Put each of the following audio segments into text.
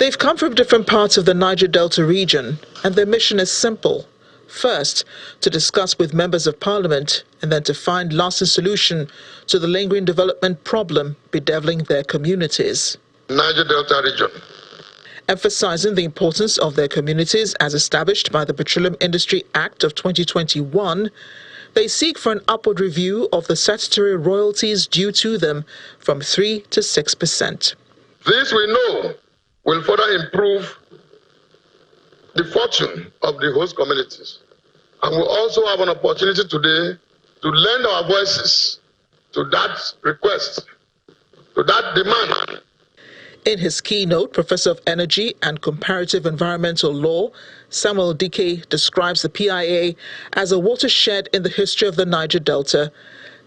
They've come from different parts of the Niger Delta region, and their mission is simple. First, to discuss with members of parliament, and then to find lasting solution to the lingering development problem bedeviling their communities. Niger Delta region. Emphasizing the importance of their communities as established by the Petroleum Industry Act of 2021, they seek for an upward review of the statutory royalties due to them from 3 to 6%. This we know will further improve the fortune of the host communities. And we also have an opportunity today to lend our voices to that request, to that demand. In his keynote, Professor of Energy and Comparative Environmental Law, Samuel Dike, describes the PIA as a watershed in the history of the Niger Delta,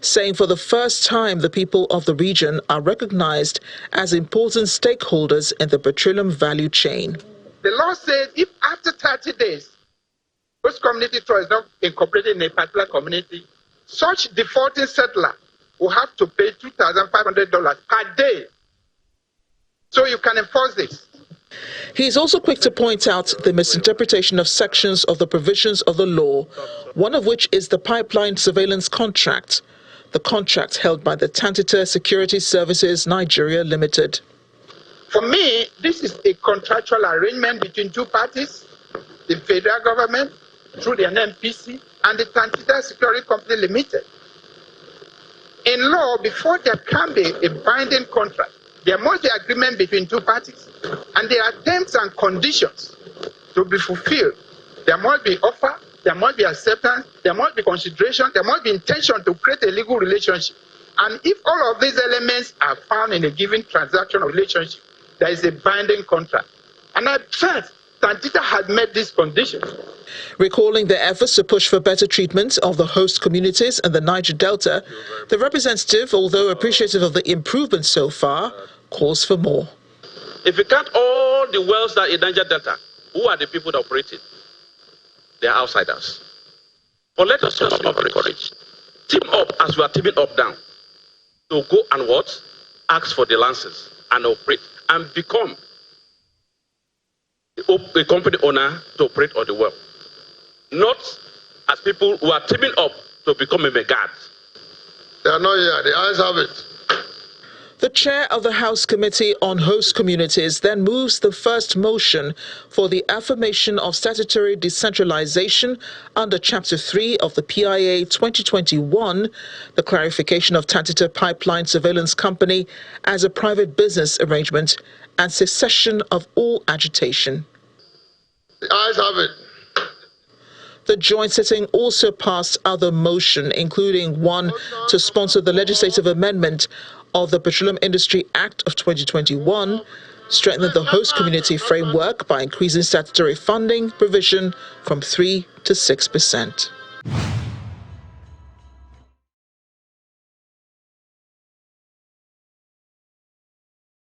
saying for the first time the people of the region are recognized as important stakeholders in the petroleum value chain. The law says if after 30 days, those community trust is not incorporated in a particular community, such defaulting settler will have to pay $2,500 per day. So you can enforce this. He is also quick to point out the misinterpretation of sections of the provisions of the law, one of which is the pipeline surveillance contract, the contract held by the Tantita Security Services Nigeria Limited. For me, this is a contractual arrangement between two parties, the federal government through the NNPC and the Tantita Security Company Limited. In law, before there can be a binding contract, there must be agreement between two parties, and there are terms and conditions to be fulfilled. There must be offer, there must be acceptance, there must be consideration, there must be intention to create a legal relationship. And if all of these elements are found in a given transaction or relationship, there is a binding contract. And at first, Tantita had met these conditions. Recalling their efforts to push for better treatment of the host communities in the Niger Delta, the representative, although appreciative of the improvements so far, calls for more. If you count all the wells that in Niger Delta, who are the people that operate it? They are outsiders. But let us just have courage. Team up as we are teaming up down. To go and what? Ask for the licenses and operate and become a company owner to operate on the well. Not as people who are teaming up to become a megad. They are not here. The eyes have it. The chair of the House Committee on Host Communities then moves the first motion for the affirmation of statutory decentralization under Chapter 3 of the PIA 2021, the clarification of Tantita Pipeline Surveillance Company as a private business arrangement, and cessation of all agitation. The ayes have it. The joint sitting also passed other motion, including one to sponsor the legislative amendment of the Petroleum Industry Act of 2021, strengthen the host community framework by increasing statutory funding provision from 3 to 6%.